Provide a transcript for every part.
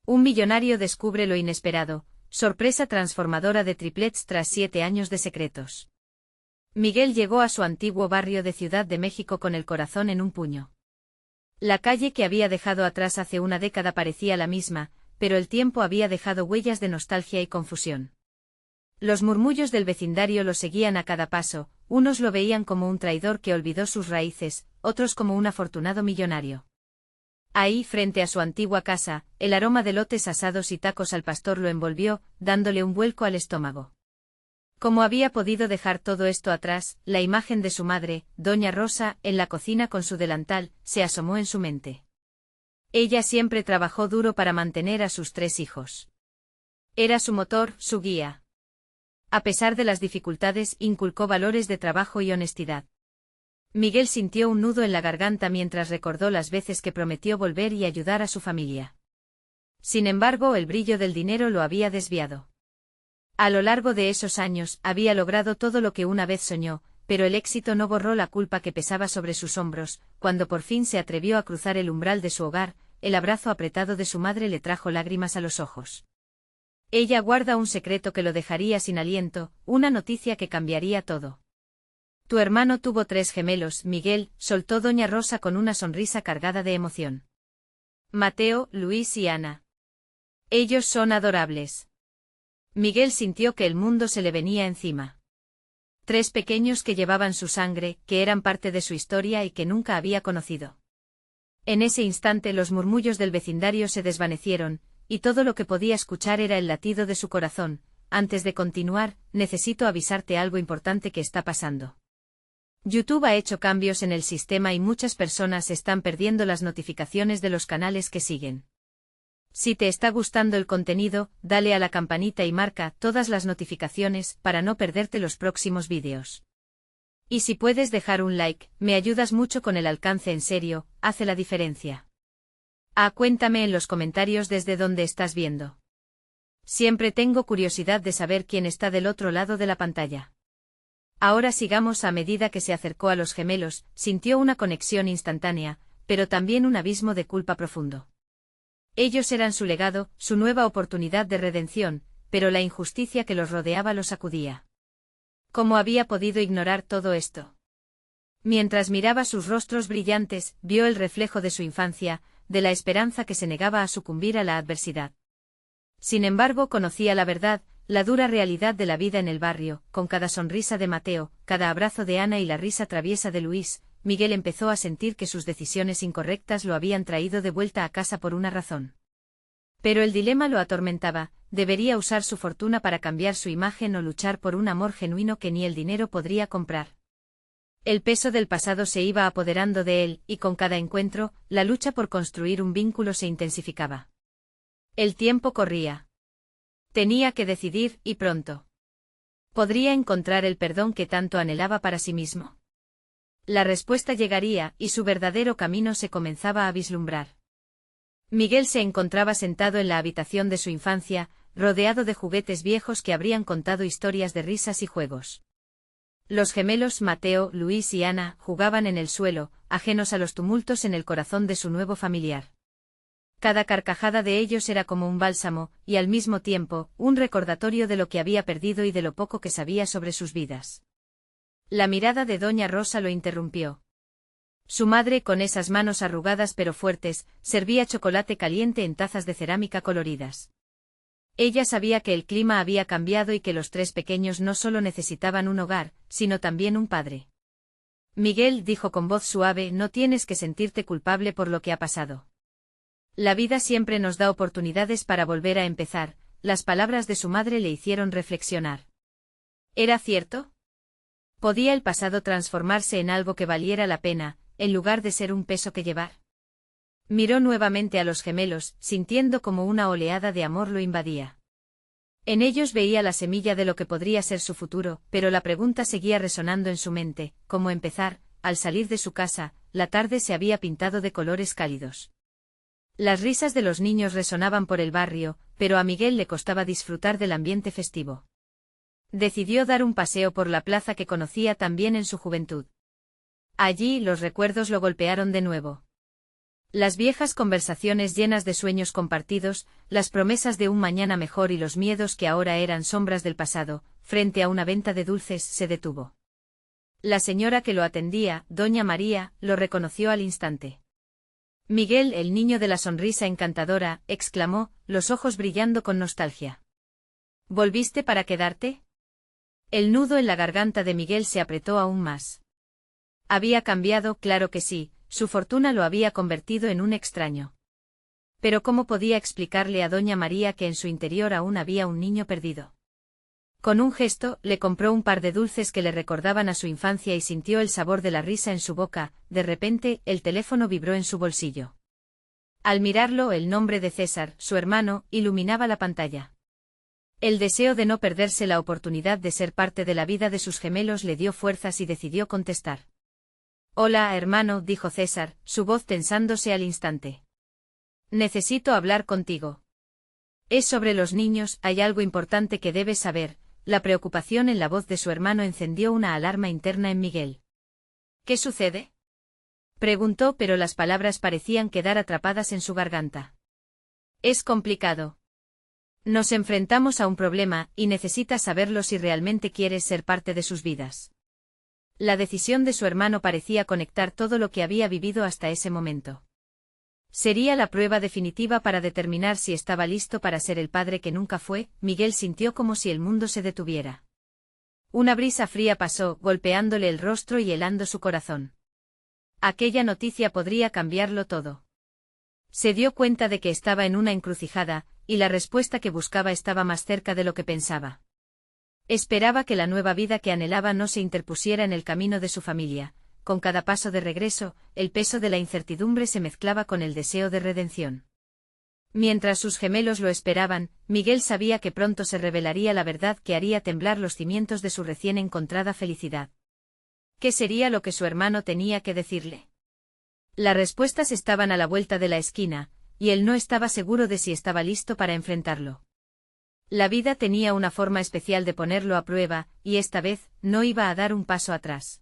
Un millonario descubre lo inesperado, sorpresa transformadora de triplets tras 7 años de secretos. Miguel llegó a su antiguo barrio de Ciudad de México con el corazón en un puño. La calle que había dejado atrás hace una década parecía la misma, pero el tiempo había dejado huellas de nostalgia y confusión. Los murmullos del vecindario lo seguían a cada paso, unos lo veían como un traidor que olvidó sus raíces, otros como un afortunado millonario. Ahí, frente a su antigua casa, el aroma de lotes asados y tacos al pastor lo envolvió, dándole un vuelco al estómago. ¿Cómo había podido dejar todo esto atrás? La imagen de su madre, doña Rosa, en la cocina con su delantal, se asomó en su mente. Ella siempre trabajó duro para mantener a sus 3 hijos. Era su motor, su guía. A pesar de las dificultades, inculcó valores de trabajo y honestidad. Miguel sintió un nudo en la garganta mientras recordó las veces que prometió volver y ayudar a su familia. Sin embargo, el brillo del dinero lo había desviado. A lo largo de esos años, había logrado todo lo que una vez soñó, pero el éxito no borró la culpa que pesaba sobre sus hombros. Cuando por fin se atrevió a cruzar el umbral de su hogar, el abrazo apretado de su madre le trajo lágrimas a los ojos. Ella guarda un secreto que lo dejaría sin aliento, una noticia que cambiaría todo. Tu hermano tuvo 3 gemelos, Miguel, soltó doña Rosa con una sonrisa cargada de emoción. Mateo, Luis y Ana. Ellos son adorables. Miguel sintió que el mundo se le venía encima. 3 pequeños que llevaban su sangre, que eran parte de su historia y que nunca había conocido. En ese instante los murmullos del vecindario se desvanecieron, y todo lo que podía escuchar era el latido de su corazón. Antes de continuar, necesito avisarte algo importante que está pasando. YouTube ha hecho cambios en el sistema y muchas personas están perdiendo las notificaciones de los canales que siguen. Si te está gustando el contenido, dale a la campanita y marca todas las notificaciones para no perderte los próximos vídeos. Y si puedes dejar un like, me ayudas mucho con el alcance, en serio, hace la diferencia. Cuéntame en los comentarios desde dónde estás viendo. Siempre tengo curiosidad de saber quién está del otro lado de la pantalla. Ahora sigamos. A medida que se acercó a los gemelos, sintió una conexión instantánea, pero también un abismo de culpa profundo. Ellos eran su legado, su nueva oportunidad de redención, pero la injusticia que los rodeaba los sacudía. ¿Cómo había podido ignorar todo esto? Mientras miraba sus rostros brillantes, vio el reflejo de su infancia, de la esperanza que se negaba a sucumbir a la adversidad. Sin embargo, conocía la verdad, la dura realidad de la vida en el barrio. Con cada sonrisa de Mateo, cada abrazo de Ana y la risa traviesa de Luis, Miguel empezó a sentir que sus decisiones incorrectas lo habían traído de vuelta a casa por una razón. Pero el dilema lo atormentaba: ¿debería usar su fortuna para cambiar su imagen o luchar por un amor genuino que ni el dinero podría comprar? El peso del pasado se iba apoderando de él, y con cada encuentro, la lucha por construir un vínculo se intensificaba. El tiempo corría. Tenía que decidir, y pronto. ¿Podría encontrar el perdón que tanto anhelaba para sí mismo? La respuesta llegaría, y su verdadero camino se comenzaba a vislumbrar. Miguel se encontraba sentado en la habitación de su infancia, rodeado de juguetes viejos que habrían contado historias de risas y juegos. Los gemelos Mateo, Luis y Ana jugaban en el suelo, ajenos a los tumultos en el corazón de su nuevo familiar. Cada carcajada de ellos era como un bálsamo, y al mismo tiempo, un recordatorio de lo que había perdido y de lo poco que sabía sobre sus vidas. La mirada de doña Rosa lo interrumpió. Su madre, con esas manos arrugadas pero fuertes, servía chocolate caliente en tazas de cerámica coloridas. Ella sabía que el clima había cambiado y que los 3 pequeños no solo necesitaban un hogar, sino también un padre. Miguel dijo con voz suave: no tienes que sentirte culpable por lo que ha pasado. La vida siempre nos da oportunidades para volver a empezar. Las palabras de su madre le hicieron reflexionar. ¿Era cierto? ¿Podía el pasado transformarse en algo que valiera la pena, en lugar de ser un peso que llevar? Miró nuevamente a los gemelos, sintiendo como una oleada de amor lo invadía. En ellos veía la semilla de lo que podría ser su futuro, pero la pregunta seguía resonando en su mente: ¿cómo empezar? Al salir de su casa, la tarde se había pintado de colores cálidos. Las risas de los niños resonaban por el barrio, pero a Miguel le costaba disfrutar del ambiente festivo. Decidió dar un paseo por la plaza que conocía tan bien en su juventud. Allí los recuerdos lo golpearon de nuevo. Las viejas conversaciones llenas de sueños compartidos, las promesas de un mañana mejor y los miedos que ahora eran sombras del pasado, frente a una venta de dulces, se detuvo. La señora que lo atendía, doña María, lo reconoció al instante. Miguel, el niño de la sonrisa encantadora, exclamó, los ojos brillando con nostalgia. ¿Volviste para quedarte? El nudo en la garganta de Miguel se apretó aún más. Había cambiado, claro que sí, su fortuna lo había convertido en un extraño. Pero ¿cómo podía explicarle a doña María que en su interior aún había un niño perdido? Con un gesto, le compró un par de dulces que le recordaban a su infancia y sintió el sabor de la risa en su boca. De repente, el teléfono vibró en su bolsillo. Al mirarlo, el nombre de César, su hermano, iluminaba la pantalla. El deseo de no perderse la oportunidad de ser parte de la vida de sus gemelos le dio fuerzas y decidió contestar. Hola, hermano, dijo César, su voz tensándose al instante. Necesito hablar contigo. Es sobre los niños, hay algo importante que debes saber. La preocupación en la voz de su hermano encendió una alarma interna en Miguel. ¿Qué sucede? Preguntó, pero las palabras parecían quedar atrapadas en su garganta. Es complicado. Nos enfrentamos a un problema, y necesitas saberlo si realmente quieres ser parte de sus vidas. La decisión de su hermano parecía conectar todo lo que había vivido hasta ese momento. Sería la prueba definitiva para determinar si estaba listo para ser el padre que nunca fue. Miguel sintió como si el mundo se detuviera. Una brisa fría pasó, golpeándole el rostro y helando su corazón. Aquella noticia podría cambiarlo todo. Se dio cuenta de que estaba en una encrucijada, y la respuesta que buscaba estaba más cerca de lo que pensaba. Esperaba que la nueva vida que anhelaba no se interpusiera en el camino de su familia. Con cada paso de regreso, el peso de la incertidumbre se mezclaba con el deseo de redención. Mientras sus gemelos lo esperaban, Miguel sabía que pronto se revelaría la verdad que haría temblar los cimientos de su recién encontrada felicidad. ¿Qué sería lo que su hermano tenía que decirle? Las respuestas estaban a la vuelta de la esquina, y él no estaba seguro de si estaba listo para enfrentarlo. La vida tenía una forma especial de ponerlo a prueba, y esta vez, no iba a dar un paso atrás.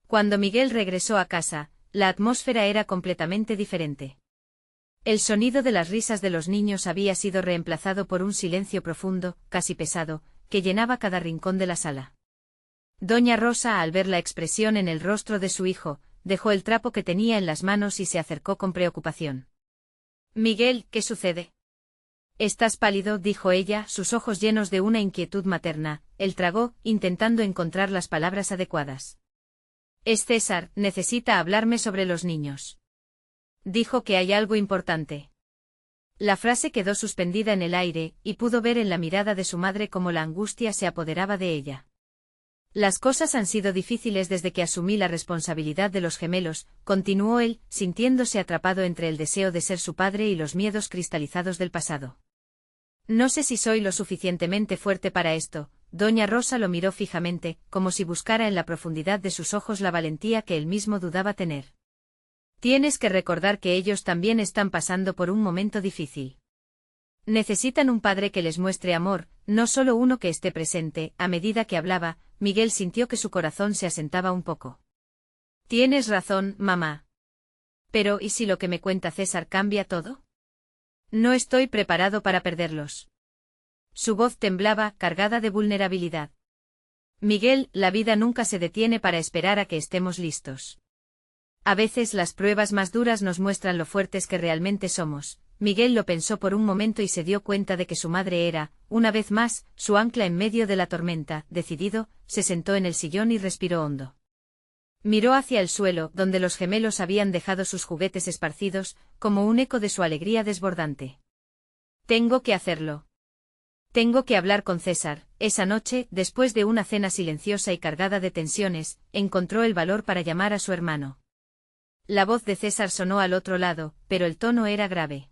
Cuando Miguel regresó a casa, la atmósfera era completamente diferente. El sonido de las risas de los niños había sido reemplazado por un silencio profundo, casi pesado, que llenaba cada rincón de la sala. Doña Rosa, al ver la expresión en el rostro de su hijo, dejó el trapo que tenía en las manos y se acercó con preocupación. Miguel, ¿qué sucede? Estás pálido, dijo ella, sus ojos llenos de una inquietud materna. Él tragó, intentando encontrar las palabras adecuadas. Es César, necesita hablarme sobre los niños. Dijo que hay algo importante. La frase quedó suspendida en el aire, y pudo ver en la mirada de su madre cómo la angustia se apoderaba de ella. Las cosas han sido difíciles desde que asumí la responsabilidad de los gemelos, continuó él, sintiéndose atrapado entre el deseo de ser su padre y los miedos cristalizados del pasado. No sé si soy lo suficientemente fuerte para esto. Doña Rosa lo miró fijamente, como si buscara en la profundidad de sus ojos la valentía que él mismo dudaba tener. Tienes que recordar que ellos también están pasando por un momento difícil. Necesitan un padre que les muestre amor, no solo uno que esté presente. A medida que hablaba, Miguel sintió que su corazón se asentaba un poco. Tienes razón, mamá. Pero ¿y si lo que me cuenta César cambia todo? No estoy preparado para perderlos. Su voz temblaba, cargada de vulnerabilidad. Miguel, la vida nunca se detiene para esperar a que estemos listos. A veces las pruebas más duras nos muestran lo fuertes que realmente somos. Miguel lo pensó por un momento y se dio cuenta de que su madre era, una vez más, su ancla en medio de la tormenta. Decidido, se sentó en el sillón y respiró hondo. Miró hacia el suelo, donde los gemelos habían dejado sus juguetes esparcidos, como un eco de su alegría desbordante. Tengo que hacerlo. Tengo que hablar con César. Esa noche, después de una cena silenciosa y cargada de tensiones, encontró el valor para llamar a su hermano. La voz de César sonó al otro lado, pero el tono era grave.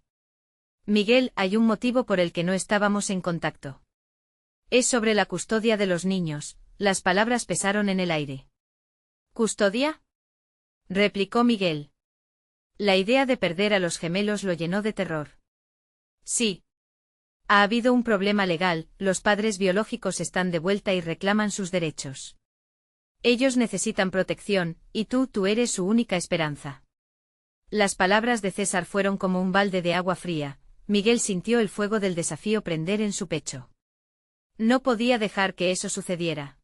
Miguel, hay un motivo por el que no estábamos en contacto. Es sobre la custodia de los niños. Las palabras pesaron en el aire. ¿Custodia? Replicó Miguel. La idea de perder a los gemelos lo llenó de terror. Sí. Ha habido un problema legal, los padres biológicos están de vuelta y reclaman sus derechos. Ellos necesitan protección, y tú eres su única esperanza. Las palabras de César fueron como un balde de agua fría. Miguel sintió el fuego del desafío prender en su pecho. No podía dejar que eso sucediera.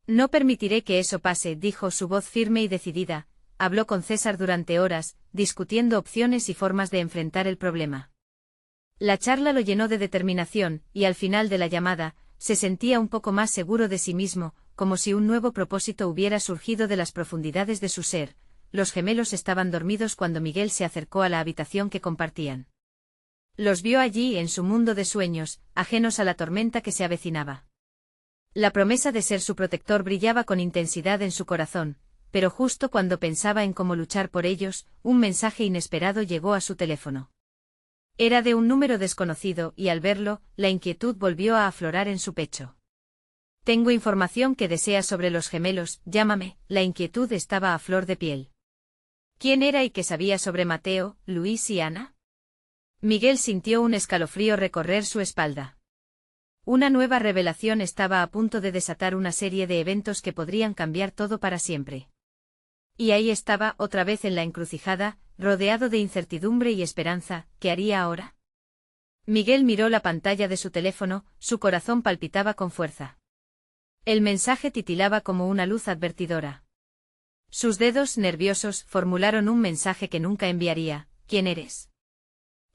No permitiré que eso pase, dijo su voz firme y decidida. Habló con César durante horas, discutiendo opciones y formas de enfrentar el problema. La charla lo llenó de determinación, y al final de la llamada, se sentía un poco más seguro de sí mismo, como si un nuevo propósito hubiera surgido de las profundidades de su ser. Los gemelos estaban dormidos cuando Miguel se acercó a la habitación que compartían. Los vio allí en su mundo de sueños, ajenos a la tormenta que se avecinaba. La promesa de ser su protector brillaba con intensidad en su corazón, pero justo cuando pensaba en cómo luchar por ellos, un mensaje inesperado llegó a su teléfono. Era de un número desconocido y al verlo, la inquietud volvió a aflorar en su pecho. Tengo información que desea sobre los gemelos, llámame. La inquietud estaba a flor de piel. ¿Quién era y qué sabía sobre Mateo, Luis y Ana? Miguel sintió un escalofrío recorrer su espalda. Una nueva revelación estaba a punto de desatar una serie de eventos que podrían cambiar todo para siempre. Y ahí estaba, otra vez en la encrucijada, rodeado de incertidumbre y esperanza. ¿Qué haría ahora? Miguel miró la pantalla de su teléfono, su corazón palpitaba con fuerza. El mensaje titilaba como una luz advertidora. Sus dedos, nerviosos, formularon un mensaje que nunca enviaría. ¿Quién eres?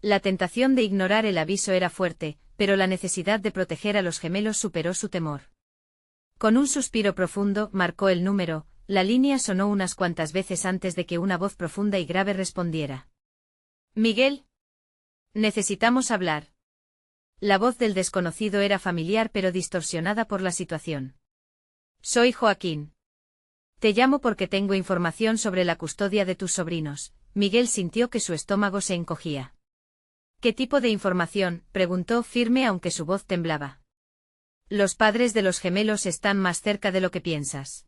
La tentación de ignorar el aviso era fuerte, pero la necesidad de proteger a los gemelos superó su temor. Con un suspiro profundo, marcó el número. La línea sonó unas cuantas veces antes de que una voz profunda y grave respondiera. Miguel. Necesitamos hablar. La voz del desconocido era familiar pero distorsionada por la situación. Soy Joaquín. Te llamo porque tengo información sobre la custodia de tus sobrinos. Miguel sintió que su estómago se encogía. ¿Qué tipo de información?, preguntó firme aunque su voz temblaba. Los padres de los gemelos están más cerca de lo que piensas.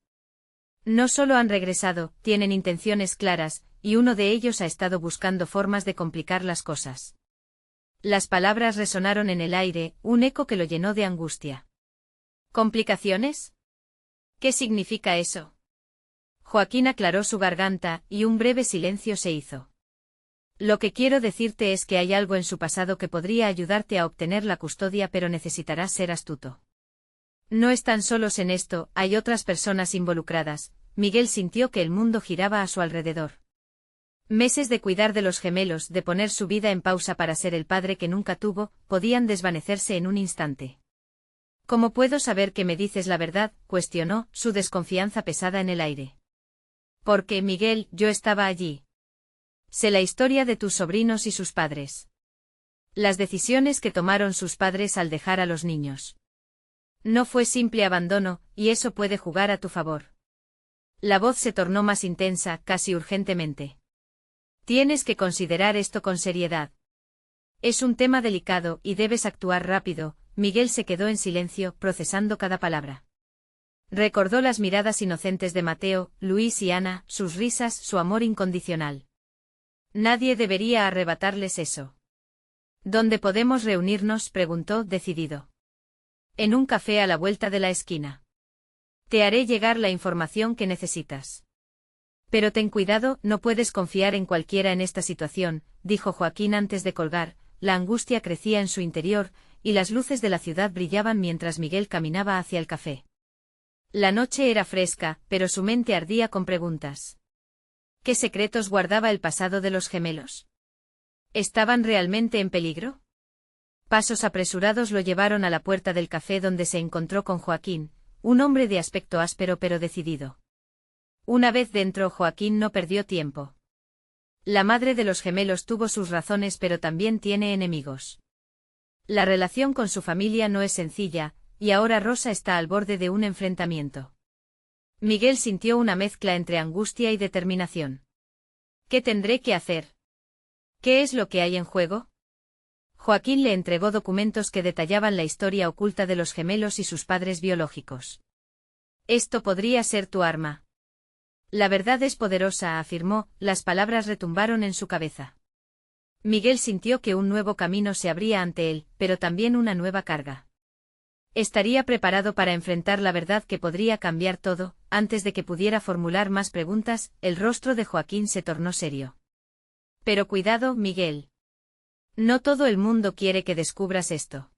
No solo han regresado, tienen intenciones claras, y uno de ellos ha estado buscando formas de complicar las cosas. Las palabras resonaron en el aire, un eco que lo llenó de angustia. ¿Complicaciones? ¿Qué significa eso? Joaquín aclaró su garganta, y un breve silencio se hizo. Lo que quiero decirte es que hay algo en su pasado que podría ayudarte a obtener la custodia, pero necesitarás ser astuto. No están solos en esto, hay otras personas involucradas. Miguel sintió que el mundo giraba a su alrededor. Meses de cuidar de los gemelos, de poner su vida en pausa para ser el padre que nunca tuvo, podían desvanecerse en un instante. ¿Cómo puedo saber que me dices la verdad?, cuestionó, su desconfianza pesada en el aire. Porque, Miguel, yo estaba allí. Sé la historia de tus sobrinos y sus padres. Las decisiones que tomaron sus padres al dejar a los niños. No fue simple abandono, y eso puede jugar a tu favor. La voz se tornó más intensa, casi urgentemente. Tienes que considerar esto con seriedad. Es un tema delicado y debes actuar rápido. Miguel se quedó en silencio, procesando cada palabra. Recordó las miradas inocentes de Mateo, Luis y Ana, sus risas, su amor incondicional. Nadie debería arrebatarles eso. ¿Dónde podemos reunirnos?, preguntó, decidido. En un café a la vuelta de la esquina. Te haré llegar la información que necesitas. Pero ten cuidado, no puedes confiar en cualquiera en esta situación, dijo Joaquín antes de colgar. La angustia crecía en su interior, y las luces de la ciudad brillaban mientras Miguel caminaba hacia el café. La noche era fresca, pero su mente ardía con preguntas. ¿Qué secretos guardaba el pasado de los gemelos? ¿Estaban realmente en peligro? Pasos apresurados lo llevaron a la puerta del café donde se encontró con Joaquín, un hombre de aspecto áspero pero decidido. Una vez dentro, Joaquín no perdió tiempo. La madre de los gemelos tuvo sus razones pero también tiene enemigos. La relación con su familia no es sencilla, y ahora Rosa está al borde de un enfrentamiento. Miguel sintió una mezcla entre angustia y determinación. ¿Qué tendré que hacer? ¿Qué es lo que hay en juego? Joaquín le entregó documentos que detallaban la historia oculta de los gemelos y sus padres biológicos. Esto podría ser tu arma. La verdad es poderosa, afirmó, las palabras retumbaron en su cabeza. Miguel sintió que un nuevo camino se abría ante él, pero también una nueva carga. Estaría preparado para enfrentar la verdad que podría cambiar todo. Antes de que pudiera formular más preguntas, el rostro de Joaquín se tornó serio. Pero cuidado, Miguel. No todo el mundo quiere que descubras esto.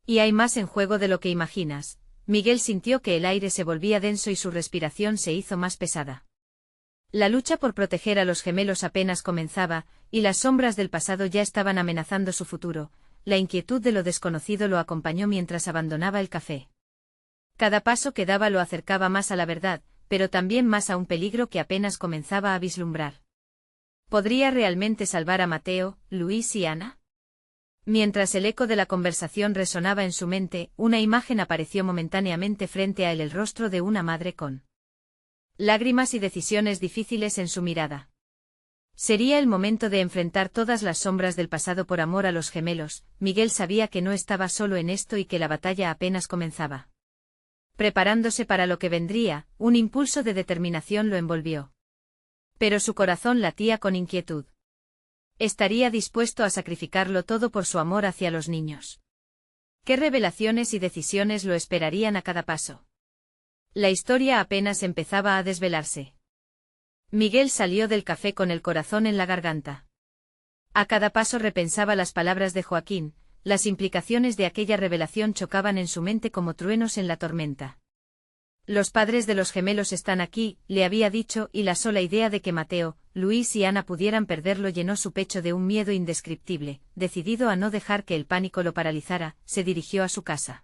Y hay más en juego de lo que imaginas. Miguel sintió que el aire se volvía denso y su respiración se hizo más pesada. La lucha por proteger a los gemelos apenas comenzaba, y las sombras del pasado ya estaban amenazando su futuro. La inquietud de lo desconocido lo acompañó mientras abandonaba el café. Cada paso que daba lo acercaba más a la verdad, pero también más a un peligro que apenas comenzaba a vislumbrar. ¿Podría realmente salvar a Mateo, Luis y Ana? Mientras el eco de la conversación resonaba en su mente, una imagen apareció momentáneamente frente a él, el rostro de una madre con lágrimas y decisiones difíciles en su mirada. Sería el momento de enfrentar todas las sombras del pasado por amor a los gemelos. Miguel sabía que no estaba solo en esto y que la batalla apenas comenzaba. Preparándose para lo que vendría, un impulso de determinación lo envolvió. Pero su corazón latía con inquietud. Estaría dispuesto a sacrificarlo todo por su amor hacia los niños. ¿Qué revelaciones y decisiones lo esperarían a cada paso? La historia apenas empezaba a desvelarse. Miguel salió del café con el corazón en la garganta. A cada paso repensaba las palabras de Joaquín, las implicaciones de aquella revelación chocaban en su mente como truenos en la tormenta. Los padres de los gemelos están aquí, le había dicho, y la sola idea de que Mateo, Luis y Ana pudieran perderlo llenó su pecho de un miedo indescriptible. Decidido a no dejar que el pánico lo paralizara, se dirigió a su casa.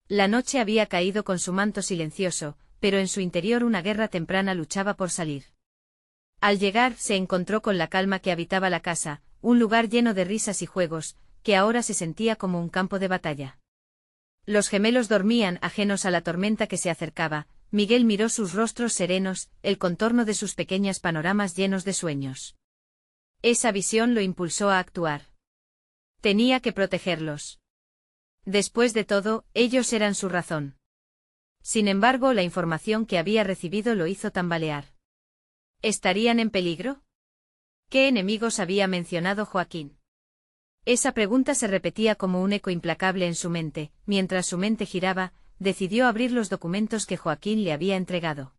La noche había caído con su manto silencioso, pero en su interior una guerra temprana luchaba por salir. Al llegar, se encontró con la calma que habitaba la casa, un lugar lleno de risas y juegos, que ahora se sentía como un campo de batalla. Los gemelos dormían ajenos a la tormenta que se acercaba. Miguel miró sus rostros serenos, el contorno de sus pequeñas panoramas llenos de sueños. Esa visión lo impulsó a actuar. Tenía que protegerlos. Después de todo, ellos eran su razón. Sin embargo, la información que había recibido lo hizo tambalear. ¿Estarían en peligro? ¿Qué enemigos había mencionado Joaquín? Esa pregunta se repetía como un eco implacable en su mente. Mientras su mente giraba, decidió abrir los documentos que Joaquín le había entregado.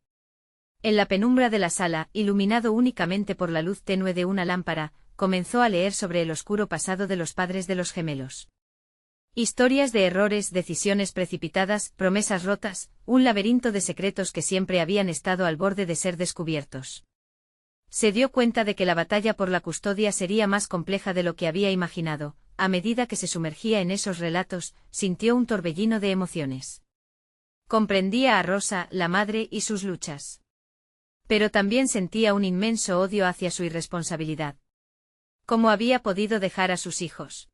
En la penumbra de la sala, iluminado únicamente por la luz tenue de una lámpara, comenzó a leer sobre el oscuro pasado de los padres de los gemelos. Historias de errores, decisiones precipitadas, promesas rotas, un laberinto de secretos que siempre habían estado al borde de ser descubiertos. Se dio cuenta de que la batalla por la custodia sería más compleja de lo que había imaginado. A medida que se sumergía en esos relatos, sintió un torbellino de emociones. Comprendía a Rosa, la madre, y sus luchas. Pero también sentía un inmenso odio hacia su irresponsabilidad. ¿Cómo había podido dejar a sus hijos?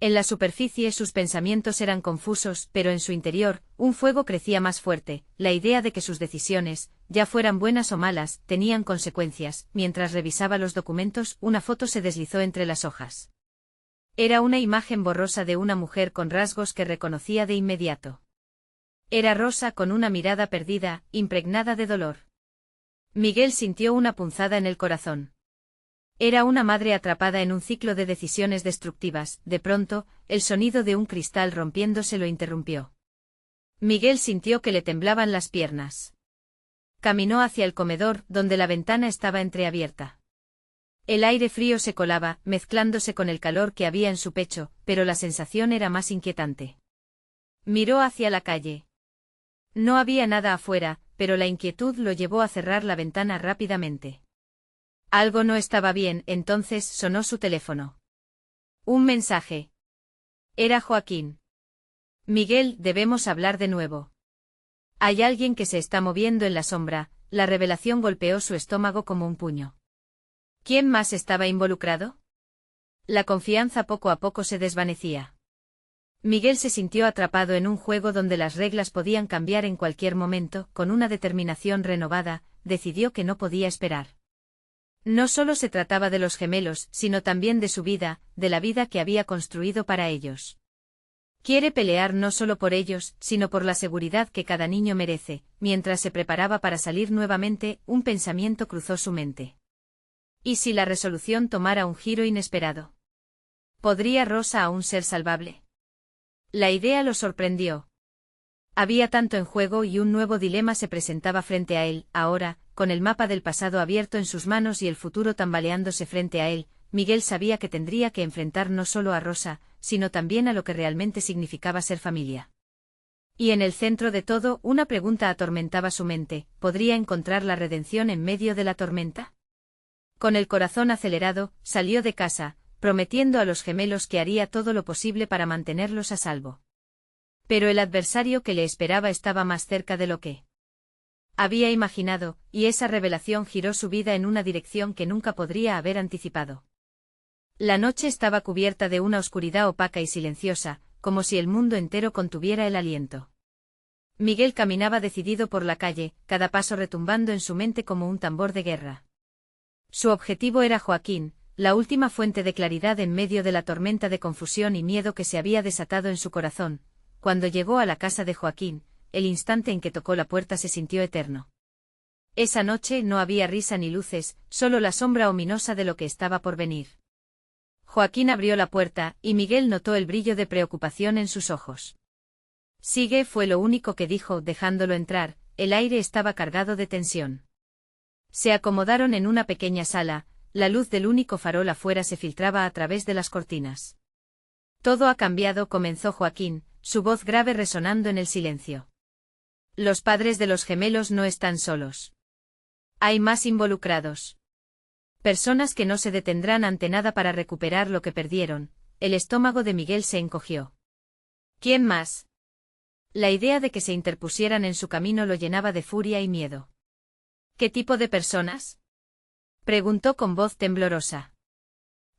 En la superficie sus pensamientos eran confusos, pero en su interior, un fuego crecía más fuerte, la idea de que sus decisiones, ya fueran buenas o malas, tenían consecuencias. Mientras revisaba los documentos, una foto se deslizó entre las hojas. Era una imagen borrosa de una mujer con rasgos que reconocía de inmediato. Era Rosa con una mirada perdida, impregnada de dolor. Miguel sintió una punzada en el corazón. Era una madre atrapada en un ciclo de decisiones destructivas. De pronto, el sonido de un cristal rompiéndose lo interrumpió. Miguel sintió que le temblaban las piernas. Caminó hacia el comedor, donde la ventana estaba entreabierta. El aire frío se colaba, mezclándose con el calor que había en su pecho, pero la sensación era más inquietante. Miró hacia la calle. No había nada afuera, pero la inquietud lo llevó a cerrar la ventana rápidamente. Algo no estaba bien, entonces sonó su teléfono. Un mensaje. Era Joaquín. Miguel, debemos hablar de nuevo. Hay alguien que se está moviendo en la sombra. La revelación golpeó su estómago como un puño. ¿Quién más estaba involucrado? La confianza poco a poco se desvanecía. Miguel se sintió atrapado en un juego donde las reglas podían cambiar en cualquier momento. Con una determinación renovada, decidió que no podía esperar. No solo se trataba de los gemelos, sino también de su vida, de la vida que había construido para ellos. Quiere pelear no solo por ellos, sino por la seguridad que cada niño merece. Mientras se preparaba para salir nuevamente, un pensamiento cruzó su mente. ¿Y si la resolución tomara un giro inesperado? ¿Podría Rosa aún ser salvable? La idea lo sorprendió. Había tanto en juego y un nuevo dilema se presentaba frente a él. Ahora, con el mapa del pasado abierto en sus manos y el futuro tambaleándose frente a él, Miguel sabía que tendría que enfrentar no solo a Rosa, sino también a lo que realmente significaba ser familia. Y en el centro de todo, una pregunta atormentaba su mente: ¿podría encontrar la redención en medio de la tormenta? Con el corazón acelerado, salió de casa, prometiendo a los gemelos que haría todo lo posible para mantenerlos a salvo. Pero el adversario que le esperaba estaba más cerca de lo que había imaginado, y esa revelación giró su vida en una dirección que nunca podría haber anticipado. La noche estaba cubierta de una oscuridad opaca y silenciosa, como si el mundo entero contuviera el aliento. Miguel caminaba decidido por la calle, cada paso retumbando en su mente como un tambor de guerra. Su objetivo era Joaquín, la última fuente de claridad en medio de la tormenta de confusión y miedo que se había desatado en su corazón. Cuando llegó a la casa de Joaquín, el instante en que tocó la puerta se sintió eterno. Esa noche no había risa ni luces, solo la sombra ominosa de lo que estaba por venir. Joaquín abrió la puerta, y Miguel notó el brillo de preocupación en sus ojos. Sigue, fue lo único que dijo, dejándolo entrar. El aire estaba cargado de tensión. Se acomodaron en una pequeña sala, la luz del único farol afuera se filtraba a través de las cortinas. Todo ha cambiado, comenzó Joaquín, su voz grave resonando en el silencio. Los padres de los gemelos no están solos. Hay más involucrados. Personas que no se detendrán ante nada para recuperar lo que perdieron. El estómago de Miguel se encogió. ¿Quién más? La idea de que se interpusieran en su camino lo llenaba de furia y miedo. ¿Qué tipo de personas? Preguntó con voz temblorosa.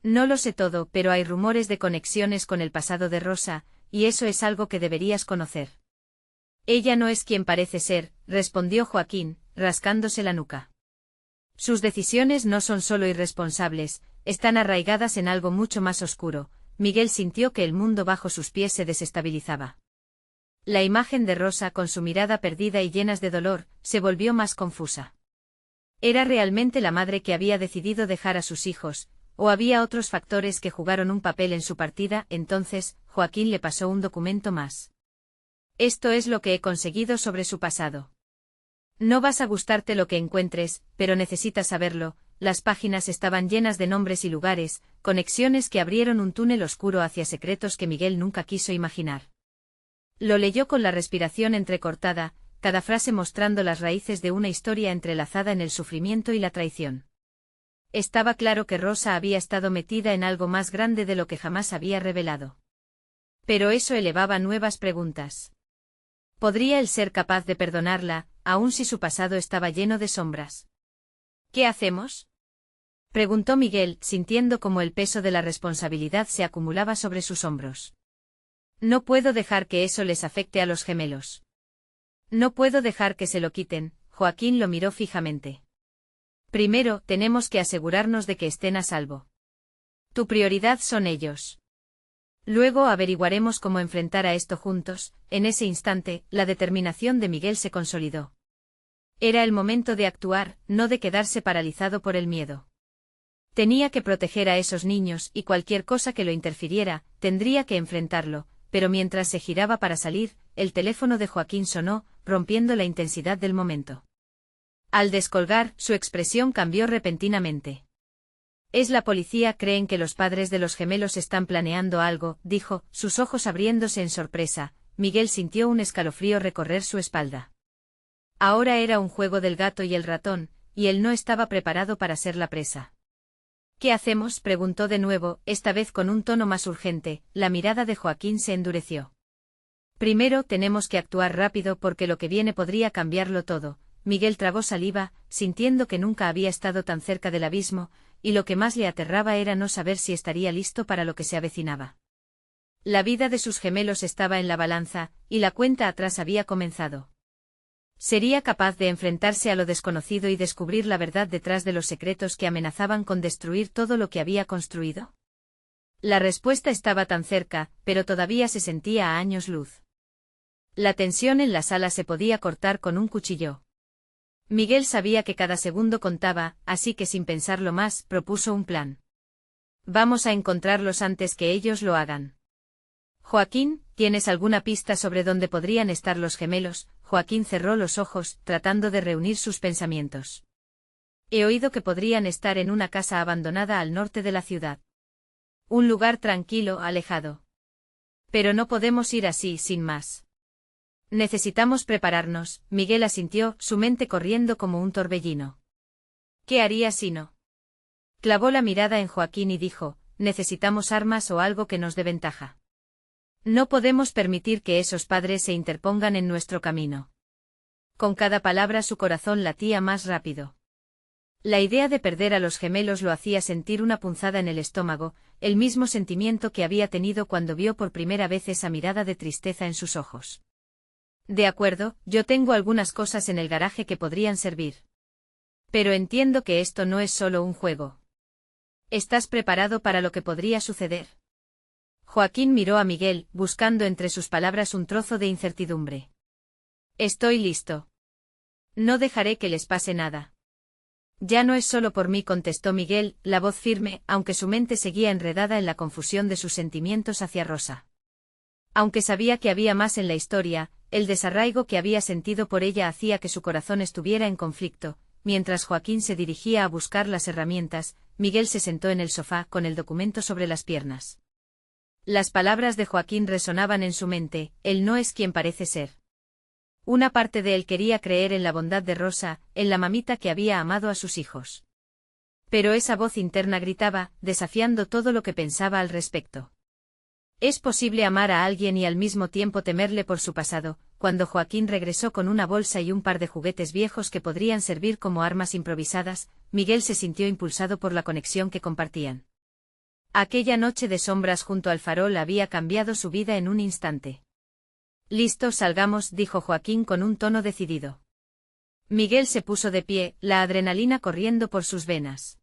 No lo sé todo, pero hay rumores de conexiones con el pasado de Rosa, y eso es algo que deberías conocer. Ella no es quien parece ser, respondió Joaquín, rascándose la nuca. Sus decisiones no son solo irresponsables, están arraigadas en algo mucho más oscuro. Miguel sintió que el mundo bajo sus pies se desestabilizaba. La imagen de Rosa, con su mirada perdida y llenas de dolor, se volvió más confusa. ¿Era realmente la madre que había decidido dejar a sus hijos, o había otros factores que jugaron un papel en su partida? Entonces, Joaquín le pasó un documento más. Esto es lo que he conseguido sobre su pasado. No vas a gustarte lo que encuentres, pero necesitas saberlo. Las páginas estaban llenas de nombres y lugares, conexiones que abrieron un túnel oscuro hacia secretos que Miguel nunca quiso imaginar. Lo leyó con la respiración entrecortada, cada frase mostrando las raíces de una historia entrelazada en el sufrimiento y la traición. Estaba claro que Rosa había estado metida en algo más grande de lo que jamás había revelado. Pero eso elevaba nuevas preguntas. ¿Podría él ser capaz de perdonarla, aun si su pasado estaba lleno de sombras? ¿Qué hacemos? Preguntó Miguel, sintiendo como el peso de la responsabilidad se acumulaba sobre sus hombros. No puedo dejar que eso les afecte a los gemelos. No puedo dejar que se lo quiten. Joaquín lo miró fijamente. Primero, tenemos que asegurarnos de que estén a salvo. Tu prioridad son ellos. Luego averiguaremos cómo enfrentar a esto juntos. En ese instante, la determinación de Miguel se consolidó. Era el momento de actuar, no de quedarse paralizado por el miedo. Tenía que proteger a esos niños, y cualquier cosa que lo interfiriera, tendría que enfrentarlo, pero mientras se giraba para salir, el teléfono de Joaquín sonó, rompiendo la intensidad del momento. Al descolgar, su expresión cambió repentinamente. Es la policía, creen que los padres de los gemelos están planeando algo, dijo, sus ojos abriéndose en sorpresa. Miguel sintió un escalofrío recorrer su espalda. Ahora era un juego del gato y el ratón, y él no estaba preparado para ser la presa. ¿Qué hacemos?, preguntó de nuevo, esta vez con un tono más urgente. La mirada de Joaquín se endureció. Primero, tenemos que actuar rápido porque lo que viene podría cambiarlo todo. Miguel tragó saliva, sintiendo que nunca había estado tan cerca del abismo, y lo que más le aterraba era no saber si estaría listo para lo que se avecinaba. La vida de sus gemelos estaba en la balanza, y la cuenta atrás había comenzado. ¿Sería capaz de enfrentarse a lo desconocido y descubrir la verdad detrás de los secretos que amenazaban con destruir todo lo que había construido? La respuesta estaba tan cerca, pero todavía se sentía a años luz. La tensión en la sala se podía cortar con un cuchillo. Miguel sabía que cada segundo contaba, así que sin pensarlo más, propuso un plan. Vamos a encontrarlos antes que ellos lo hagan. Joaquín, ¿tienes alguna pista sobre dónde podrían estar los gemelos? Joaquín cerró los ojos, tratando de reunir sus pensamientos. He oído que podrían estar en una casa abandonada al norte de la ciudad. Un lugar tranquilo, alejado. Pero no podemos ir así, sin más. Necesitamos prepararnos, Miguel asintió, su mente corriendo como un torbellino. ¿Qué haría si no? Clavó la mirada en Joaquín y dijo, necesitamos armas o algo que nos dé ventaja. No podemos permitir que esos padres se interpongan en nuestro camino. Con cada palabra su corazón latía más rápido. La idea de perder a los gemelos lo hacía sentir una punzada en el estómago, el mismo sentimiento que había tenido cuando vio por primera vez esa mirada de tristeza en sus ojos. De acuerdo, yo tengo algunas cosas en el garaje que podrían servir. Pero entiendo que esto no es solo un juego. ¿Estás preparado para lo que podría suceder? Joaquín miró a Miguel, buscando entre sus palabras un trozo de incertidumbre. Estoy listo. No dejaré que les pase nada. Ya no es solo por mí, contestó Miguel, la voz firme, aunque su mente seguía enredada en la confusión de sus sentimientos hacia Rosa. Aunque sabía que había más en la historia, el desarraigo que había sentido por ella hacía que su corazón estuviera en conflicto. Mientras Joaquín se dirigía a buscar las herramientas, Miguel se sentó en el sofá con el documento sobre las piernas. Las palabras de Joaquín resonaban en su mente, él no es quien parece ser. Una parte de él quería creer en la bondad de Rosa, en la mamita que había amado a sus hijos. Pero esa voz interna gritaba, desafiando todo lo que pensaba al respecto. ¿Es posible amar a alguien y al mismo tiempo temerle por su pasado? Cuando Joaquín regresó con una bolsa y un par de juguetes viejos que podrían servir como armas improvisadas, Miguel se sintió impulsado por la conexión que compartían. Aquella noche de sombras junto al farol había cambiado su vida en un instante. «Listo, salgamos», dijo Joaquín con un tono decidido. Miguel se puso de pie, la adrenalina corriendo por sus venas.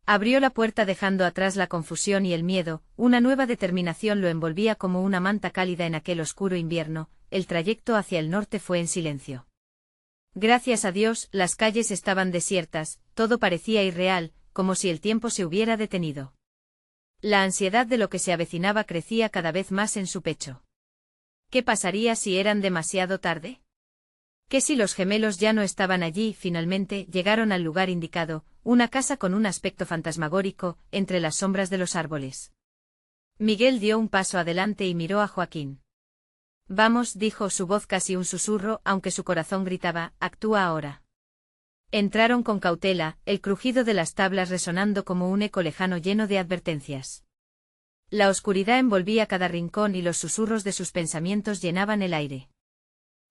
Abrió la puerta dejando atrás la confusión y el miedo, una nueva determinación lo envolvía como una manta cálida en aquel oscuro invierno. El trayecto hacia el norte fue en silencio. Gracias a Dios, las calles estaban desiertas, todo parecía irreal, como si el tiempo se hubiera detenido. La ansiedad de lo que se avecinaba crecía cada vez más en su pecho. ¿Qué pasaría si eran demasiado tarde? ¿Qué si los gemelos ya no estaban allí? Finalmente llegaron al lugar indicado, una casa con un aspecto fantasmagórico, entre las sombras de los árboles. Miguel dio un paso adelante y miró a Joaquín. «Vamos», dijo, su voz casi un susurro, aunque su corazón gritaba, «actúa ahora». Entraron con cautela, el crujido de las tablas resonando como un eco lejano lleno de advertencias. La oscuridad envolvía cada rincón y los susurros de sus pensamientos llenaban el aire.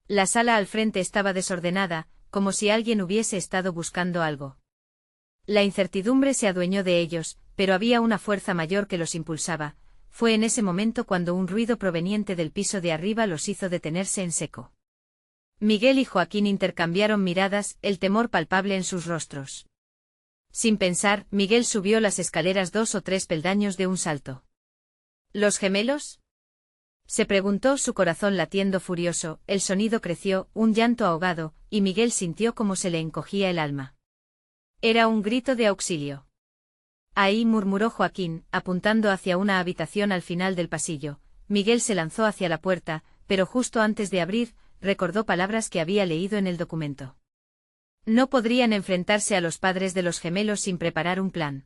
La sala al frente estaba desordenada, como si alguien hubiese estado buscando algo. La incertidumbre se adueñó de ellos, pero había una fuerza mayor que los impulsaba. Fue en ese momento cuando un ruido proveniente del piso de arriba los hizo detenerse en seco. Miguel y Joaquín intercambiaron miradas, el temor palpable en sus rostros. Sin pensar, Miguel subió las escaleras 2 o 3 peldaños de un salto. ¿Los gemelos?, se preguntó, su corazón latiendo furioso. El sonido creció, un llanto ahogado, y Miguel sintió como se le encogía el alma. Era un grito de auxilio. «Ahí», murmuró Joaquín, apuntando hacia una habitación al final del pasillo. Miguel se lanzó hacia la puerta, pero justo antes de abrir, recordó palabras que había leído en el documento. No podrían enfrentarse a los padres de los gemelos sin preparar un plan.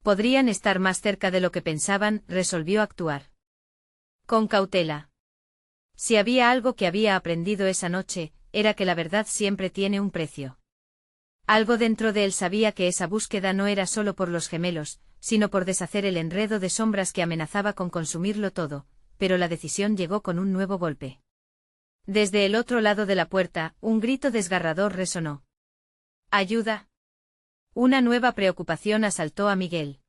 Podrían estar más cerca de lo que pensaban, resolvió actuar. Con cautela. Si había algo que había aprendido esa noche, era que la verdad siempre tiene un precio. Algo dentro de él sabía que esa búsqueda no era solo por los gemelos, sino por deshacer el enredo de sombras que amenazaba con consumirlo todo, pero la decisión llegó con un nuevo golpe. Desde el otro lado de la puerta, un grito desgarrador resonó. «¡Ayuda!». Una nueva preocupación asaltó a Miguel.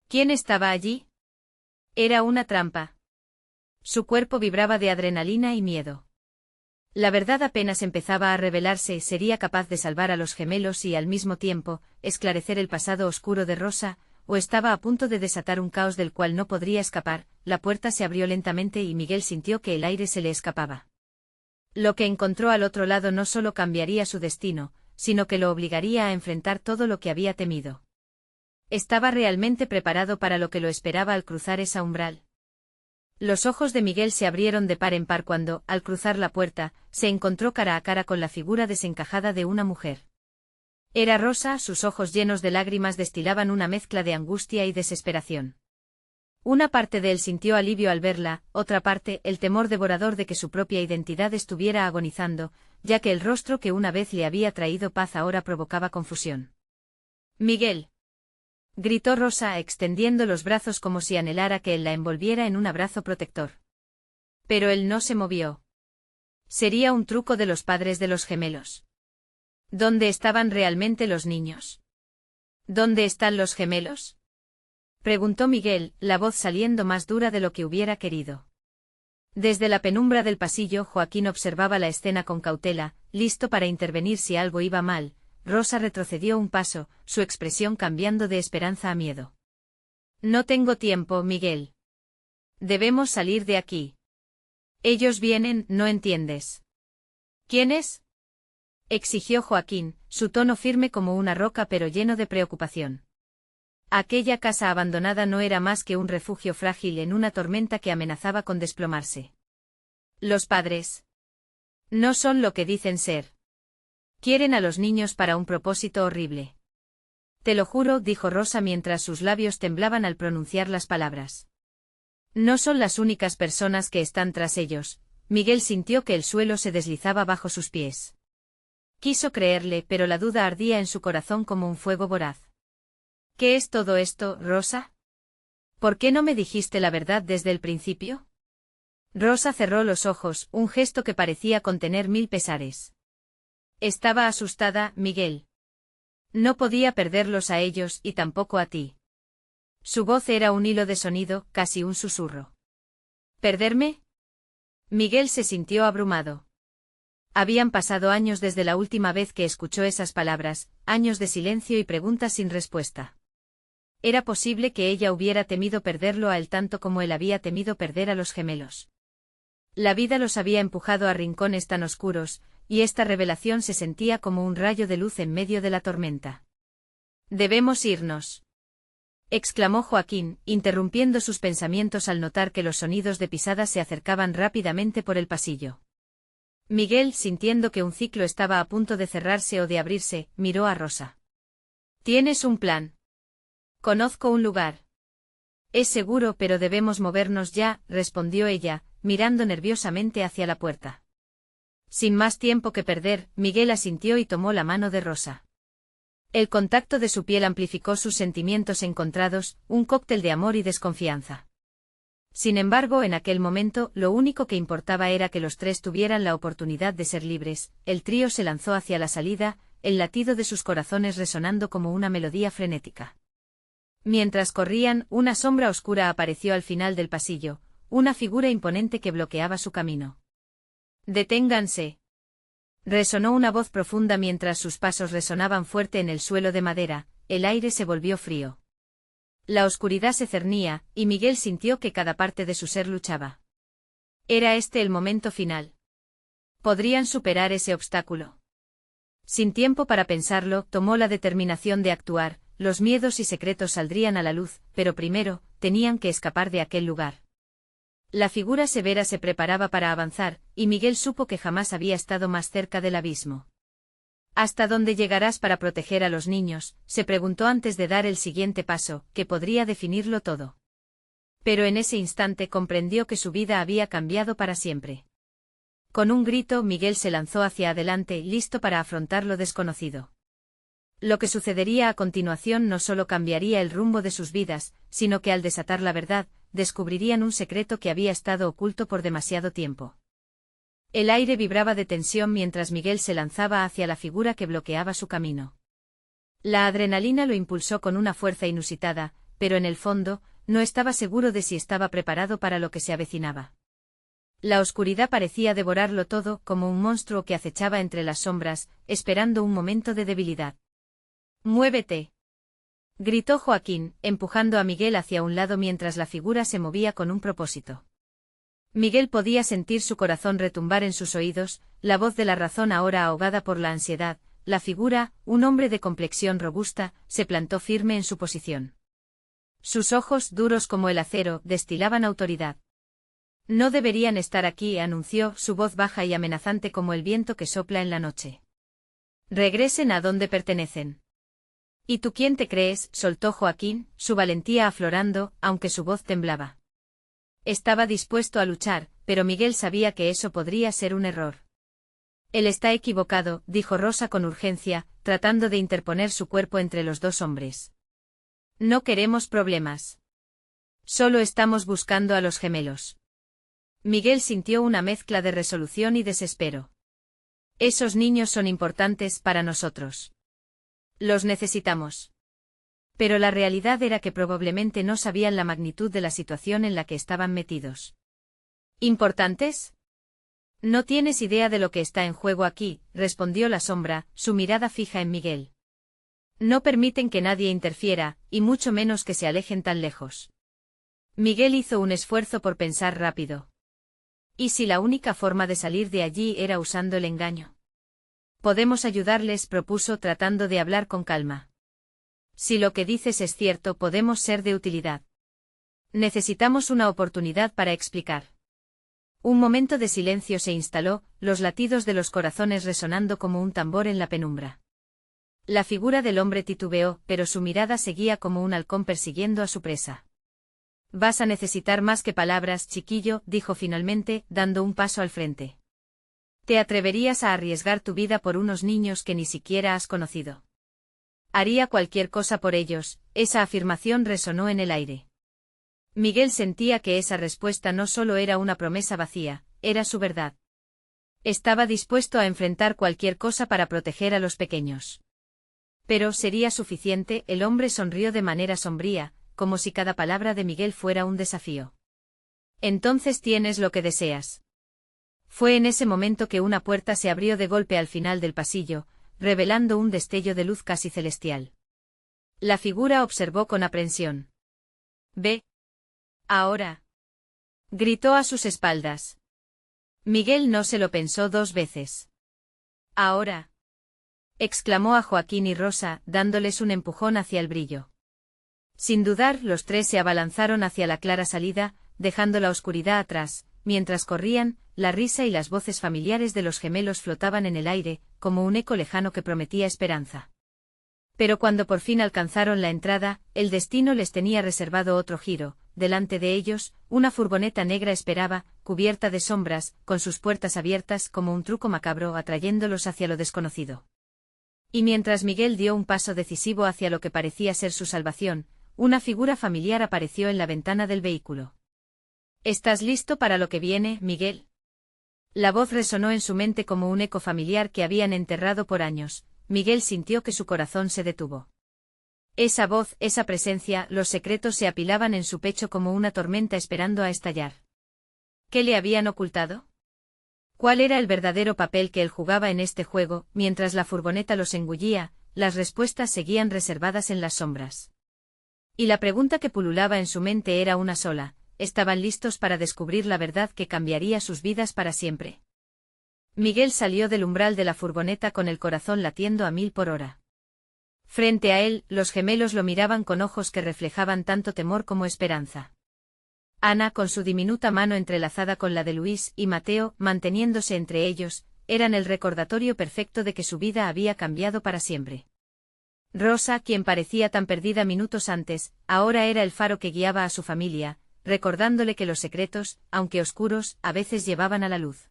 ¿Quién estaba allí? Era una trampa. Su cuerpo vibraba de adrenalina y miedo. La verdad apenas empezaba a revelarse, sería capaz de salvar a los gemelos y al mismo tiempo, esclarecer el pasado oscuro de Rosa, o estaba a punto de desatar un caos del cual no podría escapar. La puerta se abrió lentamente y Miguel sintió que el aire se le escapaba. Lo que encontró al otro lado no solo cambiaría su destino, sino que lo obligaría a enfrentar todo lo que había temido. ¿Estaba realmente preparado para lo que lo esperaba al cruzar esa umbral? Los ojos de Miguel se abrieron de par en par cuando, al cruzar la puerta, se encontró cara a cara con la figura desencajada de una mujer. Era Rosa, sus ojos llenos de lágrimas destilaban una mezcla de angustia y desesperación. Una parte de él sintió alivio al verla, otra parte, el temor devorador de que su propia identidad estuviera agonizando, ya que el rostro que una vez le había traído paz ahora provocaba confusión. «Miguel», gritó Rosa extendiendo los brazos como si anhelara que él la envolviera en un abrazo protector. Pero él no se movió. Sería un truco de los padres de los gemelos. ¿Dónde estaban realmente los niños? ¿Dónde están los gemelos?, preguntó Miguel, la voz saliendo más dura de lo que hubiera querido. Desde la penumbra del pasillo Joaquín observaba la escena con cautela, listo para intervenir si algo iba mal. Rosa retrocedió un paso, su expresión cambiando de esperanza a miedo. «No tengo tiempo, Miguel. Debemos salir de aquí. Ellos vienen, ¿no entiendes?» «¿Quiénes?», exigió Joaquín, su tono firme como una roca pero lleno de preocupación. Aquella casa abandonada no era más que un refugio frágil en una tormenta que amenazaba con desplomarse. «Los padres no son lo que dicen ser. Quieren a los niños para un propósito horrible. Te lo juro», dijo Rosa mientras sus labios temblaban al pronunciar las palabras. «No son las únicas personas que están tras ellos». Miguel sintió que el suelo se deslizaba bajo sus pies. Quiso creerle, pero la duda ardía en su corazón como un fuego voraz. «¿Qué es todo esto, Rosa? ¿Por qué no me dijiste la verdad desde el principio?» Rosa cerró los ojos, un gesto que parecía contener mil pesares. Estaba asustada, Miguel. No podía perderlos a ellos y tampoco a ti. Su voz era un hilo de sonido, casi un susurro. ¿Perderme? Miguel se sintió abrumado. Habían pasado años desde la última vez que escuchó esas palabras, años de silencio y preguntas sin respuesta. Era posible que ella hubiera temido perderlo a él tanto como él había temido perder a los gemelos. La vida los había empujado a rincones tan oscuros, y esta revelación se sentía como un rayo de luz en medio de la tormenta. «Debemos irnos», exclamó Joaquín, interrumpiendo sus pensamientos al notar que los sonidos de pisadas se acercaban rápidamente por el pasillo. Miguel, sintiendo que un ciclo estaba a punto de cerrarse o de abrirse, miró a Rosa. «¿Tienes un plan?» «Conozco un lugar». «Es seguro, pero debemos movernos ya», respondió ella, mirando nerviosamente hacia la puerta. Sin más tiempo que perder, Miguel asintió y tomó la mano de Rosa. El contacto de su piel amplificó sus sentimientos encontrados, un cóctel de amor y desconfianza. Sin embargo, en aquel momento, lo único que importaba era que los tres tuvieran la oportunidad de ser libres. El trío se lanzó hacia la salida, el latido de sus corazones resonando como una melodía frenética. Mientras corrían, una sombra oscura apareció al final del pasillo, una figura imponente que bloqueaba su camino. «Deténganse», resonó una voz profunda mientras sus pasos resonaban fuerte en el suelo de madera. El aire se volvió frío. La oscuridad se cernía, y Miguel sintió que cada parte de su ser luchaba. ¿Era este el momento final? ¿Podrían superar ese obstáculo? Sin tiempo para pensarlo, tomó la determinación de actuar. Los miedos y secretos saldrían a la luz, pero primero, tenían que escapar de aquel lugar. La figura severa se preparaba para avanzar, y Miguel supo que jamás había estado más cerca del abismo. «¿Hasta dónde llegarás para proteger a los niños?», se preguntó antes de dar el siguiente paso, que podría definirlo todo. Pero en ese instante comprendió que su vida había cambiado para siempre. Con un grito, Miguel se lanzó hacia adelante, listo para afrontar lo desconocido. Lo que sucedería a continuación no solo cambiaría el rumbo de sus vidas, sino que al desatar la verdad, descubrirían un secreto que había estado oculto por demasiado tiempo. El aire vibraba de tensión mientras Miguel se lanzaba hacia la figura que bloqueaba su camino. La adrenalina lo impulsó con una fuerza inusitada, pero en el fondo, no estaba seguro de si estaba preparado para lo que se avecinaba. La oscuridad parecía devorarlo todo, como un monstruo que acechaba entre las sombras, esperando un momento de debilidad. «¡Muévete!», gritó Joaquín, empujando a Miguel hacia un lado mientras la figura se movía con un propósito. Miguel podía sentir su corazón retumbar en sus oídos, la voz de la razón ahora ahogada por la ansiedad. La figura, un hombre de complexión robusta, se plantó firme en su posición. Sus ojos, duros como el acero, destilaban autoridad. No deberían estar aquí, anunció, su voz baja y amenazante como el viento que sopla en la noche. Regresen a donde pertenecen. ¿Y tú quién te crees?, soltó Joaquín, su valentía aflorando, aunque su voz temblaba. Estaba dispuesto a luchar, pero Miguel sabía que eso podría ser un error. Él está equivocado, dijo Rosa con urgencia, tratando de interponer su cuerpo entre los dos hombres. No queremos problemas. Solo estamos buscando a los gemelos. Miguel sintió una mezcla de resolución y desespero. Esos niños son importantes para nosotros. Los necesitamos. Pero la realidad era que probablemente no sabían la magnitud de la situación en la que estaban metidos. ¿Importantes? No tienes idea de lo que está en juego aquí, respondió la sombra, su mirada fija en Miguel. No permiten que nadie interfiera, y mucho menos que se alejen tan lejos. Miguel hizo un esfuerzo por pensar rápido. ¿Y si la única forma de salir de allí era usando el engaño? Podemos ayudarles, propuso tratando de hablar con calma. Si lo que dices es cierto, podemos ser de utilidad. Necesitamos una oportunidad para explicar. Un momento de silencio se instaló, los latidos de los corazones resonando como un tambor en la penumbra. La figura del hombre titubeó, pero su mirada seguía como un halcón persiguiendo a su presa. Vas a necesitar más que palabras, chiquillo, dijo finalmente, dando un paso al frente. ¿Te atreverías a arriesgar tu vida por unos niños que ni siquiera has conocido? Haría cualquier cosa por ellos, esa afirmación resonó en el aire. Miguel sentía que esa respuesta no solo era una promesa vacía, era su verdad. Estaba dispuesto a enfrentar cualquier cosa para proteger a los pequeños. Pero ¿sería suficiente? El hombre sonrió de manera sombría, como si cada palabra de Miguel fuera un desafío. Entonces tienes lo que deseas. Fue en ese momento que una puerta se abrió de golpe al final del pasillo, revelando un destello de luz casi celestial. La figura observó con aprensión. «Ve. Ahora», gritó a sus espaldas. Miguel no se lo pensó dos veces. «Ahora», exclamó a Joaquín y Rosa, dándoles un empujón hacia el brillo. Sin dudar, los tres se abalanzaron hacia la clara salida, dejando la oscuridad atrás. Mientras corrían, la risa y las voces familiares de los gemelos flotaban en el aire, como un eco lejano que prometía esperanza. Pero cuando por fin alcanzaron la entrada, el destino les tenía reservado otro giro. Delante de ellos, una furgoneta negra esperaba, cubierta de sombras, con sus puertas abiertas como un truco macabro atrayéndolos hacia lo desconocido. Y mientras Miguel dio un paso decisivo hacia lo que parecía ser su salvación, una figura familiar apareció en la ventana del vehículo. ¿Estás listo para lo que viene, Miguel? La voz resonó en su mente como un eco familiar que habían enterrado por años. Miguel sintió que su corazón se detuvo. Esa voz, esa presencia, los secretos se apilaban en su pecho como una tormenta esperando a estallar. ¿Qué le habían ocultado? ¿Cuál era el verdadero papel que él jugaba en este juego? Mientras la furgoneta los engullía, las respuestas seguían reservadas en las sombras. Y la pregunta que pululaba en su mente era una sola: ¿estaban listos para descubrir la verdad que cambiaría sus vidas para siempre? Miguel salió del umbral de la furgoneta con el corazón latiendo a 1000 por hora. Frente a él, los gemelos lo miraban con ojos que reflejaban tanto temor como esperanza. Ana, con su diminuta mano entrelazada con la de Luis y Mateo, manteniéndose entre ellos, eran el recordatorio perfecto de que su vida había cambiado para siempre. Rosa, quien parecía tan perdida minutos antes, ahora era el faro que guiaba a su familia, recordándole que los secretos, aunque oscuros, a veces llevaban a la luz.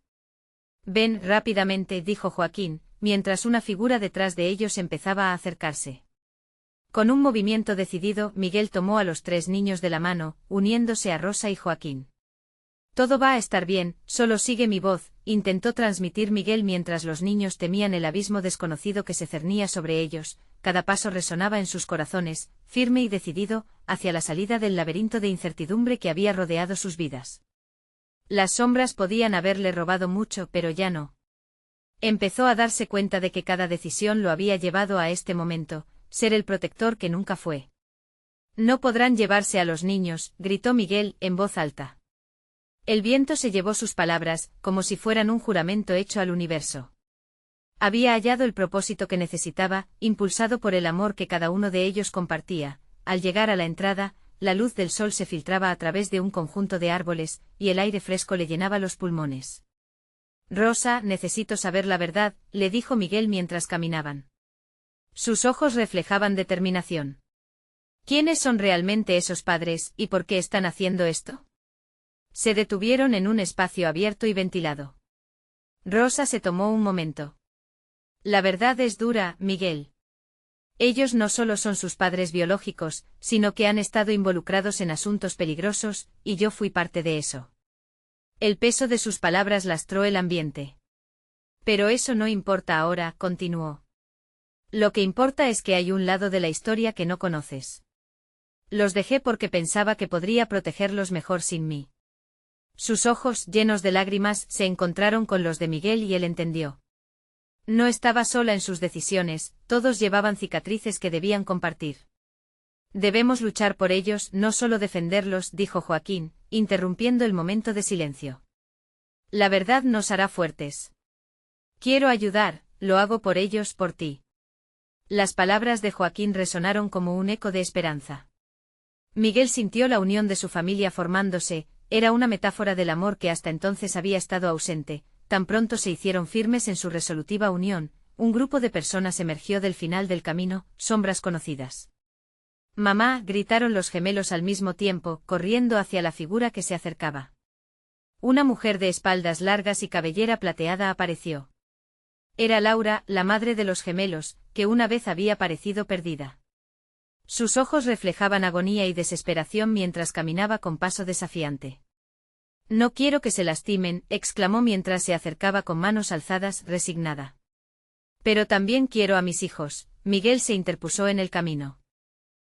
«Ven rápidamente», dijo Joaquín, mientras una figura detrás de ellos empezaba a acercarse. Con un movimiento decidido, Miguel tomó a los tres niños de la mano, uniéndose a Rosa y Joaquín. «Todo va a estar bien, solo sigue mi voz», intentó transmitir Miguel mientras los niños temían el abismo desconocido que se cernía sobre ellos. Cada paso resonaba en sus corazones, firme y decidido, hacia la salida del laberinto de incertidumbre que había rodeado sus vidas. Las sombras podían haberle robado mucho, pero ya no. Empezó a darse cuenta de que cada decisión lo había llevado a este momento, ser el protector que nunca fue. «No podrán llevarse a los niños», gritó Miguel, en voz alta. El viento se llevó sus palabras, como si fueran un juramento hecho al universo. Había hallado el propósito que necesitaba, impulsado por el amor que cada uno de ellos compartía. Al llegar a la entrada, la luz del sol se filtraba a través de un conjunto de árboles, y el aire fresco le llenaba los pulmones. Rosa, necesito saber la verdad, le dijo Miguel mientras caminaban. Sus ojos reflejaban determinación. ¿Quiénes son realmente esos padres, y por qué están haciendo esto? Se detuvieron en un espacio abierto y ventilado. Rosa se tomó un momento. La verdad es dura, Miguel. Ellos no solo son sus padres biológicos, sino que han estado involucrados en asuntos peligrosos, y yo fui parte de eso. El peso de sus palabras lastró el ambiente. Pero eso no importa ahora, continuó. Lo que importa es que hay un lado de la historia que no conoces. Los dejé porque pensaba que podría protegerlos mejor sin mí. Sus ojos, llenos de lágrimas, se encontraron con los de Miguel y él entendió. No estaba sola en sus decisiones, todos llevaban cicatrices que debían compartir. Debemos luchar por ellos, no solo defenderlos, dijo Joaquín, interrumpiendo el momento de silencio. La verdad nos hará fuertes. Quiero ayudar, lo hago por ellos, por ti. Las palabras de Joaquín resonaron como un eco de esperanza. Miguel sintió la unión de su familia formándose, era una metáfora del amor que hasta entonces había estado ausente. Tan pronto se hicieron firmes en su resolutiva unión, un grupo de personas emergió del final del camino, sombras conocidas. ¡Mamá!, gritaron los gemelos al mismo tiempo, corriendo hacia la figura que se acercaba. Una mujer de espaldas largas y cabellera plateada apareció. Era Laura, la madre de los gemelos, que una vez había parecido perdida. Sus ojos reflejaban agonía y desesperación mientras caminaba con paso desafiante. No quiero que se lastimen, exclamó mientras se acercaba con manos alzadas, resignada. Pero también quiero a mis hijos, Miguel se interpuso en el camino.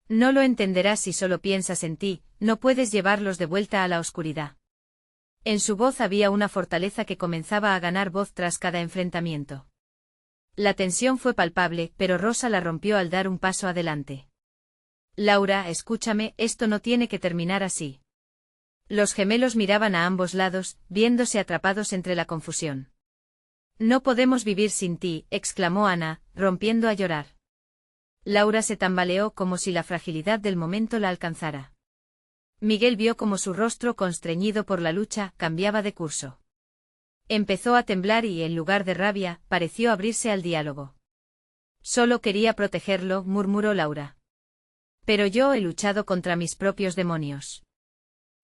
No lo entenderás si solo piensas en ti, no puedes llevarlos de vuelta a la oscuridad. En su voz había una fortaleza que comenzaba a ganar voz tras cada enfrentamiento. La tensión fue palpable, pero Rosa la rompió al dar un paso adelante. Laura, escúchame, esto no tiene que terminar así. Los gemelos miraban a ambos lados, viéndose atrapados entre la confusión. No podemos vivir sin ti, exclamó Ana, rompiendo a llorar. Laura se tambaleó como si la fragilidad del momento la alcanzara. Miguel vio como su rostro, constreñido por la lucha, cambiaba de curso. Empezó a temblar y, en lugar de rabia, pareció abrirse al diálogo. Solo quería protegerlo, murmuró Laura. Pero yo he luchado contra mis propios demonios.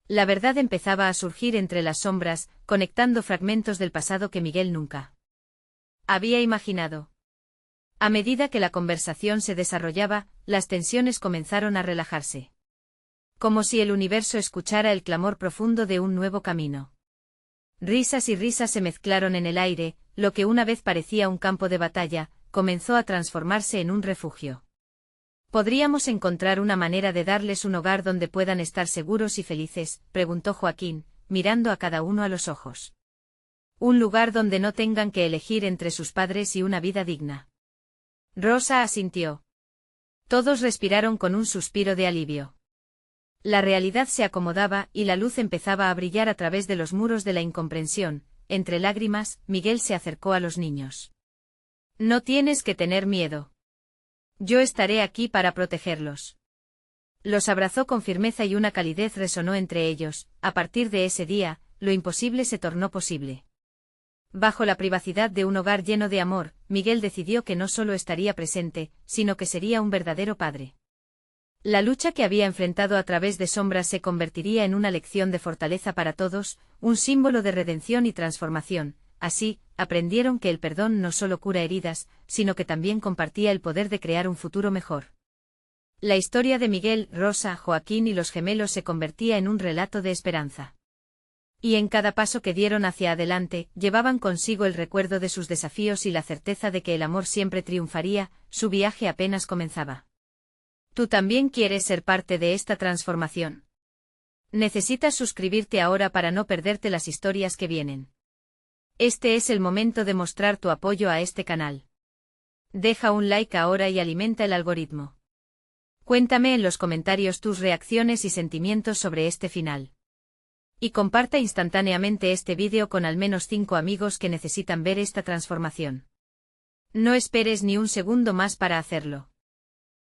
La verdad empezaba a surgir entre las sombras, conectando fragmentos del pasado que Miguel nunca había imaginado. A medida que la conversación se desarrollaba, las tensiones comenzaron a relajarse. Como si el universo escuchara el clamor profundo de un nuevo camino. Risas y risas se mezclaron en el aire, lo que una vez parecía un campo de batalla, comenzó a transformarse en un refugio. ¿Podríamos encontrar una manera de darles un hogar donde puedan estar seguros y felices?, preguntó Joaquín, mirando a cada uno a los ojos. Un lugar donde no tengan que elegir entre sus padres y una vida digna. Rosa asintió. Todos respiraron con un suspiro de alivio. La realidad se acomodaba y la luz empezaba a brillar a través de los muros de la incomprensión. Entre lágrimas, Miguel se acercó a los niños. No tienes que tener miedo. Yo estaré aquí para protegerlos. Los abrazó con firmeza y una calidez resonó entre ellos. A partir de ese día, lo imposible se tornó posible. Bajo la privacidad de un hogar lleno de amor, Miguel decidió que no solo estaría presente, sino que sería un verdadero padre. La lucha que había enfrentado a través de sombras se convertiría en una lección de fortaleza para todos, un símbolo de redención y transformación. Así, aprendieron que el perdón no solo cura heridas, sino que también compartía el poder de crear un futuro mejor. La historia de Miguel, Rosa, Joaquín y los gemelos se convertía en un relato de esperanza. Y en cada paso que dieron hacia adelante, llevaban consigo el recuerdo de sus desafíos y la certeza de que el amor siempre triunfaría. Su viaje apenas comenzaba. ¿Tú también quieres ser parte de esta transformación? Necesitas suscribirte ahora para no perderte las historias que vienen. Este es el momento de mostrar tu apoyo a este canal. Deja un like ahora y alimenta el algoritmo. Cuéntame en los comentarios tus reacciones y sentimientos sobre este final. Y comparta instantáneamente este vídeo con al menos 5 amigos que necesitan ver esta transformación. No esperes ni un segundo más para hacerlo.